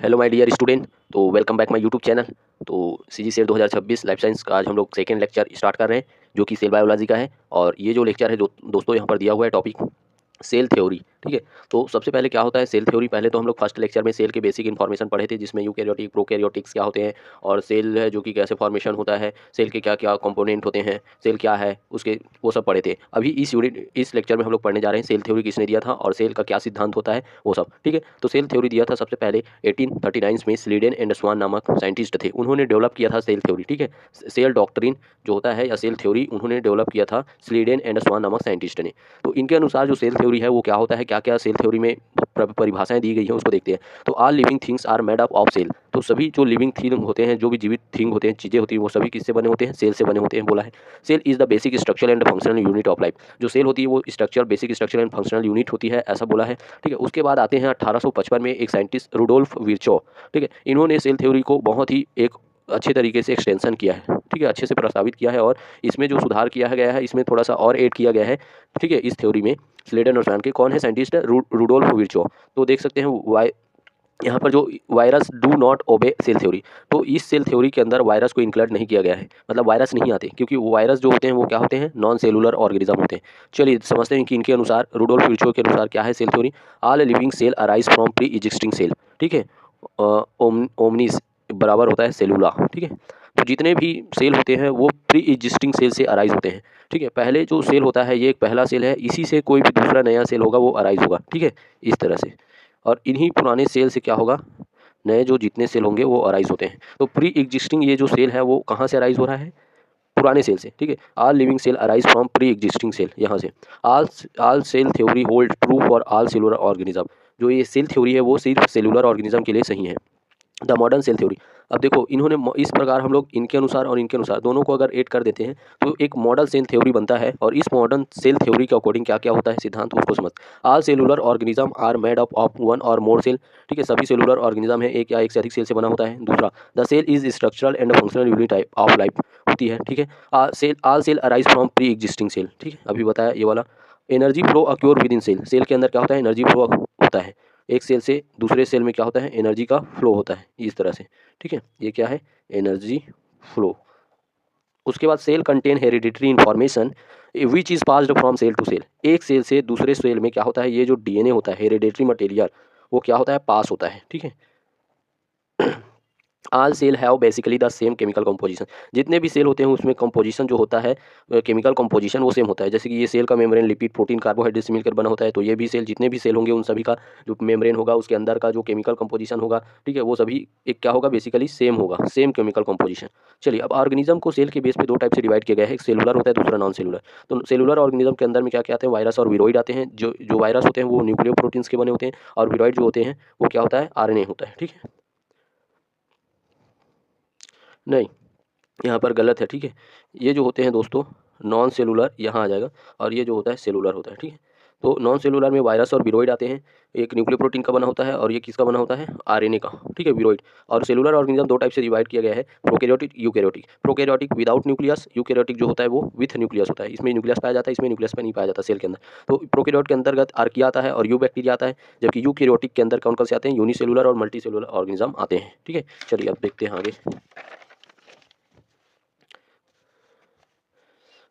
Hello my dear student. तो welcome back my YouTube channel. तो C G SET 2026 life science का आज हम लोग सेकेंड लेक्चर स्टार्ट कर रहे हैं, जो कि सेल बायोलॉजी का है। और ये जो लेक्चर है जो दोस्तों यहाँ पर दिया हुआ है टॉपिक सेल थ्योरी। ठीक है, तो सबसे पहले क्या होता है सेल थ्योरी। पहले तो हम लोग फर्स्ट लेक्चर में सेल के बेसिक इन्फॉर्मेशन पढ़े थे, जिसमें यूकैरियोटिक प्रोकैरियोटिक्स क्या होते हैं, और सेल है जो कि कैसे फॉर्मेशन होता है, सेल के क्या क्या कंपोनेंट होते हैं, सेल क्या है उसके, वो सब पढ़े थे। अभी इस लेक्चर में हम लोग पढ़ने जा रहे हैं सेल थ्योरी किसने दिया था और सेल का क्या सिद्धांत होता है वो सब। ठीक है, तो सेल थ्योरी दिया था सबसे पहले 1839 में स्लीडेन एंड स्वान नामक साइंटिस्ट थे, उन्होंने डेवलप किया था सेल थ्योरी। ठीक है, सेल डॉक्ट्रिन जो होता है या सेल थ्योरी उन्होंने डेवलप किया था स्लीडेन एंड स्वान नामक साइंटिस्ट ने। तो इनके अनुसार जो सेल थ्योरी है वो क्या होता है, क्या क्या सेल थ्योरी में परिभाषाएं दी गई हैं उसको देखते हैं। तो all living things are made up of cell. तो सभी जो लिविंग थिंग होते हैं, जो भी जीवित थिंग होते हैं, चीज़ें होती हैं, वो सभी किससे बने होते हैं, सेल से बने होते हैं बोला है। Cell is the basic structure and functional unit of life. जो सेल होती है वो structure, basic structure and functional unit होती है, ऐसा बोला है। ठीक है, उसके बाद आते हैं 1855 में एक साइंटिस्ट रुडोल्फ विर्चो। ठीक है, इन्होंने सेल थ्योरी को बहुत ही एक अच्छे तरीके से एक्सटेंशन किया है। ठीक है, अच्छे से प्रस्तावित किया है और इसमें जो सुधार किया गया है, इसमें थोड़ा सा और ऐड किया गया है। ठीक है, इस थ्योरी में स्लेडन और स्वान के कौन है साइंटिस्ट है, रुडोल्फ विर्चो। तो देख सकते हैं यहाँ पर जो virus do not obey cell theory. तो इस सेल थ्योरी के अंदर वायरस को इंक्लूड नहीं किया गया है, मतलब वायरस नहीं आते, क्योंकि वायरस जो होते हैं वो क्या होते हैं, नॉन सेलुलर ऑर्गेनिज्म होते हैं। चलिए समझते हैं कि इनके अनुसार, रुडोल्फ विर्चो के अनुसार क्या है cell theory. All living cell arise from pre existing cell. ठीक है, ओमनीस बराबर होता है सेलुला। ठीक है, तो जितने भी सेल होते हैं वो प्री एग्जिस्टिंग सेल से अराइज होते हैं। ठीक है, पहले जो सेल होता है ये एक पहला सेल है, इसी से कोई भी दूसरा नया सेल होगा वो अराइज होगा। ठीक है, इस तरह से, और इन्हीं पुराने सेल से क्या होगा, नए जो जितने सेल होंगे वो अराइज होते हैं। तो प्री एग्जिस्टिंग ये जो सेल है वो कहाँ से अराइज हो रहा है, पुराने सेल से। ठीक है, all living cell arise from pre existing cell, यहाँ से। All cell theory hold true for all cellular organism. जो ये सेल थ्योरी है वो सिर्फ सेलुलर ऑर्गेनिज्म के लिए सही है। द मॉडर्न सेल थ्योरी, अब देखो इन्होंने इस प्रकार हम लोग इनके अनुसार और इनके अनुसार दोनों को अगर ऐड कर देते हैं तो एक मॉडल सेल थ्योरी बनता है। और इस मॉडर्न सेल थ्योरी के अकॉर्डिंग क्या क्या होता है सिद्धांत, उसको समझ। All cellular organism are made up of one or more cell. ठीक है, सभी सेलुलर ऑर्गेनिज्म है एक या एक से अधिक सेल से बना होता है। दूसरा, the cell is structural and functional unit of life होती है। ठीक है, all cell arise from pre existing cell. ठीक है, अभी बताया ये वाला। Energy flow occur within cell, cell के अंदर क्या होता है, एनर्जी फ्लो होता है, एक सेल से दूसरे सेल में क्या होता है, एनर्जी का फ्लो होता है, इस तरह से। ठीक है, ये क्या है, एनर्जी फ्लो। उसके बाद cell contain hereditary information which is passed from cell to cell. एक सेल से दूसरे सेल में क्या होता है, ये जो डीएनए होता है, हेरिडिटरी मटेरियल, वो क्या होता है, पास होता है। ठीक है, all cell have basically the same chemical composition. जितने भी सेल होते हैं उसमें कंपोजिशन जो होता है, केमिकल कंपोजिशन वो सेम होता है। जैसे कि ये सेल का मेम्ब्रेन लिपिड प्रोटीन कार्बोहाइड्रेट से मिलकर बना होता है, तो ये भी सेल, जितने भी सेल होंगे उन सभी का जो मेम्ब्रेन होगा उसके अंदर का जो केमिकल कंपोजिशन होगा, ठीक है, वो सभी एक क्या होगा, बेसिकली सेम होगा, सेम केमिकल कंपोजिशन। चलिए, अब ऑर्गेनिज्म को सेल के बेस पे दो टाइप से डिवाइड किया गया है, एक सेलुलर होता है, दूसरा नॉन सेलुलर। तो सेलुलर ऑर्गेनिज्म के अंदर में क्या क्या आते हैं, वायरस और विरोइड आते हैं। जो वायरस होते हैं वो न्यूक्लियो प्रोटीन्स के बने होते हैं, और विरोइड जो होते हैं वो क्या होता है, आरएनए होता है। ठीक है, नहीं, यहाँ पर गलत है। ठीक है, ये जो होते हैं दोस्तों नॉन सेलुलर यहाँ आ जाएगा, और ये जो होता है सेलुलर होता है। ठीक है, तो नॉन सेलुलर में वायरस और विरोइड आते हैं, एक न्यूक्लियो प्रोटीन का बना होता है और ये किसका बना होता है, आरएनए का। ठीक है, विरोइड। और सेलुलर ऑर्गेनिज्म दो टाइप से डिवाइड किया गया है, prokaryotic eukaryotic. Prokaryotic without nucleus, eukaryotic जो होता है वो विथ न्यूक्लियस होता है। इसमें न्यूक्लियस पाया जाता है, इसमें न्यूक्लियस नहीं पाया जाता सेल के अंदर। तो प्रोकैरियोट के अंतर्गत आर्किया आता है और यू बैक्टीरिया आता है, जबकि यूकैरियोटिक के अंदर कौन कौन से आते हैं, यूनिसेलुलर और मल्टी सेलुलर ऑर्गेनिज्म आते हैं। ठीक है, चलिए अब देखते हैं आगे।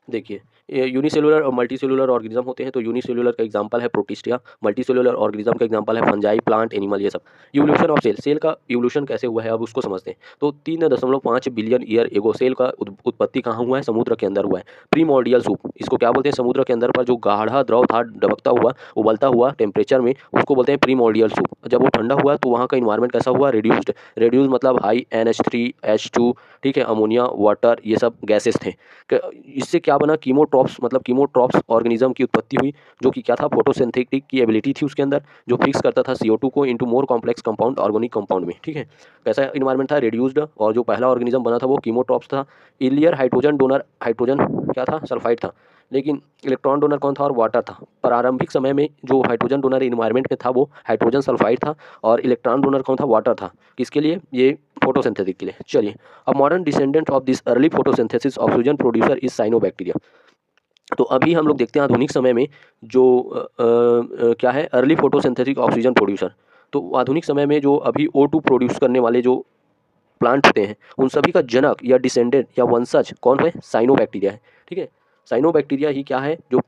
देखिए, ये यूनिसेलुलर और मल्टीसेलुलर ऑर्गेनिज्म होते हैं। तो यूनिसेलुलर का एग्जांपल है प्रोटिस्टिया, मल्टीसेलुलर ऑर्गेनिज्म का एग्जांपल है फंजाई, प्लांट, एनिमल, ये सब। इवोल्यूशन ऑफ सेल, सेल का इवोल्यूशन कैसे हुआ है अब उसको समझते हैं। तो 3.5 बिलियन ईयर एगो सेल का उत्पत्ति कहाँ हुआ है, समुद्र के अंदर हुआ है। प्रीमोर्डियल सूप, इसको क्या बोलते हैं, समुद्र के अंदर पर जो गाढ़ा द्रव था, डबकता हुआ, उबलता हुआ टेम्परेचर में, उसको बोलते हैं प्रीमोर्डियल सूप। जब वो ठंडा हुआ तो वहाँ का इन्वायरमेंट कैसा हुआ, रिड्यूस्ड। रिड्यूस मतलब हाई NH3 H2, ठीक है, अमोनिया, वाटर, ये सब गैसेस थे। इससे क्या बना, कीमोट्रॉप्स, मतलब कीमोट्रॉप्स ऑर्गेनिज्म की उत्पत्ति हुई, जो कि क्या था, फोटोसिंथेटिक की एबिलिटी थी उसके अंदर, जो फिक्स करता था CO2 को into more complex compound organic compound में। ठीक है, कैसा इन्वायरमेंट था, रिड्यूस्ड। और जो पहला ऑर्गेनिज्म बना था वो कीमोट्रॉप्स था। इलियर हाइड्रोजन डोनर, हाइड्रोजन क्या था, सल्फाइड था, लेकिन इलेक्ट्रॉन डोनर कौन था, और वाटर था। प्रारंभिक समय में जो हाइड्रोजन डोनर इन्वायरमेंट में था वो हाइड्रोजन सल्फाइड था, और इलेक्ट्रॉन डोनर कौन था, वाटर था। किसके लिए, ये फोटोसिंथेटिक के लिए। चलिए, अब modern descendant of this early photosynthesis oxygen producer is cyanobacteria. तो अभी हम लोग देखते हैं आधुनिक समय में जो क्या है, अर्ली फोटोसिंथेटिक ऑक्सीजन प्रोड्यूसर, तो आधुनिक समय में जो अभी O2 प्रोड्यूस करने वाले जो प्लांट होते हैं उन सभी का जनक या डिसेंडेंट या वंशज कौन है? साइनोबैक्टीरिया है। ठीक है, साइनोबैक्टीरिया ही क्या है? जो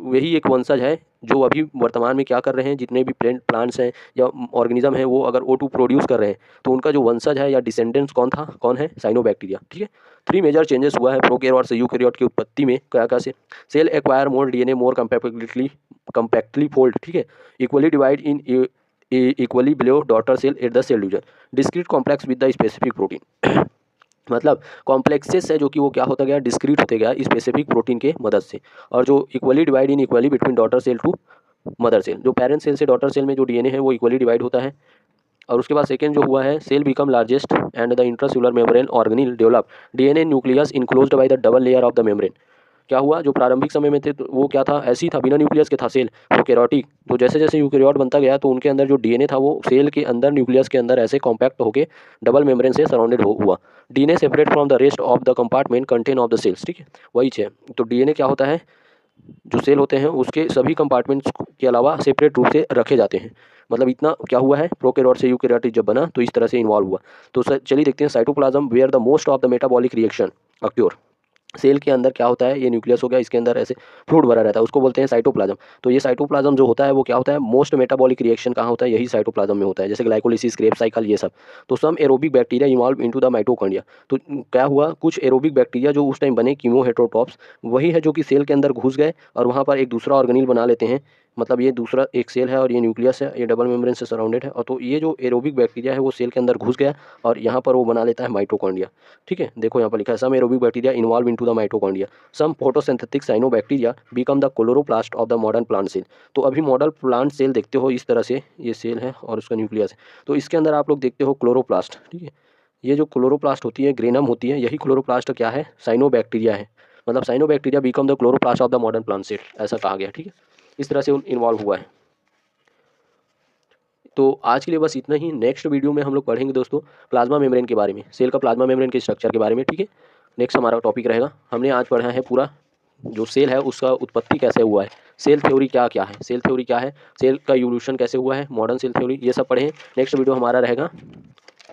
वही एक वंशज है जो अभी वर्तमान में क्या कर रहे हैं, जितने भी प्लांट्स हैं या ऑर्गेनिज्म हैं वो अगर O2 प्रोड्यूस कर रहे हैं तो उनका जो वंशज है या डिसेंडेंट्स कौन है? साइनोबैक्टीरिया। ठीक है, 3 मेजर चेंजेस हुआ है प्रोकैरियोट से यूकैरियोट की उत्पत्ति में। क्या क्या से? Cell acquire more DNA more compactly fold. ठीक है, equally divide in equally below daughter cell at the cell division, discrete complex with the specific protein. मतलब कॉम्प्लेक्सेस है जो कि वो क्या होता गया? डिस्क्रीट होते गया स्पेसिफिक प्रोटीन के मदद से। और जो equally divide in equally between daughter cell to mother cell, जो पेरेंट सेल से डॉटर सेल में जो डीएनए है वो इक्वली डिवाइड होता है। और उसके बाद सेकेंड जो हुआ है, cell become largest and the intracellular membrane organelle develop DNA nucleus enclosed by the double layer of the membrane. क्या हुआ? जो प्रारंभिक समय में थे तो वो क्या था? ऐसी था, बिना न्यूक्लियस के था सेल, प्रोकैरियोटिक। तो जैसे जैसे यूकैरियोट बनता गया तो उनके अंदर जो डीएनए था वो सेल के अंदर न्यूक्लियस के अंदर ऐसे कॉम्पैक्ट होकर डबल मेम्ब्रेन से सराउंडेड हुआ। DNA separate from the rest of the compartment content of the cells. ठीक है, वही है। तो डीएनए क्या होता है? जो सेल होते हैं उसके सभी कंपार्टमेंट्स के अलावा सेपरेट रूप से रखे जाते हैं। मतलब इतना क्या हुआ है, प्रोकैरियोट से यूकैरियोटिक जब बना तो इस तरह से इन्वॉल्व हुआ। तो चलिए देखते हैं cytoplasm where the most of the metabolic reaction occur. Cell के अंदर क्या होता है? ये न्यूक्लियस हो गया, इसके अंदर ऐसे फ्लूइड भरा रहता है, उसको बोलते हैं साइटोप्लाज्म। तो ये साइटोप्लाज्म जो होता है वो क्या होता है? मोस्ट मेटाबॉलिक रिएक्शन कहाँ होता है? यही साइटोप्लाज्म में होता है, जैसे ग्लाइकोलिसिस, क्रेब साइकिल, ये सब। तो some aerobic bacteria involve into the mitochondria. तो क्या हुआ? कुछ एरोबिक बैक्टीरिया जो उस टाइम बने कीमो हेटरोटॉप्स, वही है जो कि सेल के अंदर घुस गए और वहाँ पर एक दूसरा ऑर्गेनिल बना लेते हैं। मतलब ये दूसरा एक सेल है और ये न्यूक्लियस है, ये डबल मेम्ब्रेन से सराउंडेड है। और तो ये जो एरोबिक बैक्टीरिया है वो सेल के अंदर घुस गया और यहाँ पर वो बना लेता है माइटोकॉन्ड्रिया। ठीक है, देखो यहाँ पर लिखा है some aerobic bacteria involve into the mitochondria, some photosynthetic cyanobacteria become the chloroplast of the modern plant cell. तो अभी मॉडल प्लांट सेल देखते हो इस तरह से, ये सेल है और उसका न्यूक्लियस है। तो इसके अंदर आप लोग देखते हो क्लोरोप्लास्ट। ठीक है, ये जो क्लोरोप्लास्ट होती है, ग्रेनम होती है, यही क्लोरोप्लास्ट क्या है? साइनोबैक्टीरिया है। मतलब cyanobacteria become the chloroplast of the modern plant cell, ऐसा कहा गया। ठीक है, इस तरह से इन्वॉल्व हुआ है। तो आज के लिए बस इतना ही। नेक्स्ट वीडियो में हम लोग पढ़ेंगे दोस्तों प्लाज्मा मेम्ब्रेन के बारे में, सेल का प्लाज्मा मेम्ब्रेन के स्ट्रक्चर के बारे में। ठीक है, नेक्स्ट हमारा टॉपिक रहेगा। हमने आज पढ़ा है पूरा जो सेल है उसका उत्पत्ति कैसे हुआ है, सेल थ्योरी क्या क्या है, सेल थ्योरी क्या है, सेल का इवोल्यूशन कैसे हुआ है, मॉडर्न सेल थ्योरी, ये सब पढ़े हैं। नेक्स्ट वीडियो हमारा रहेगा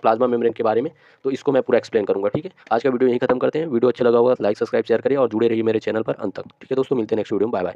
प्लाज्मा मेम्ब्रेन के बारे में, तो इसको मैं पूरा एक्सप्लेन करूंगा। ठीक है, आज का वीडियो यहीं खत्म करते हैं। वीडियो अच्छा लगा होगा लाइक सब्सक्राइब शेयर करिए और जुड़े रहिए मेरे चैनल पर अंत तक। ठीक है दोस्तों, मिलते हैं नेक्स्ट वीडियो में। Bye bye.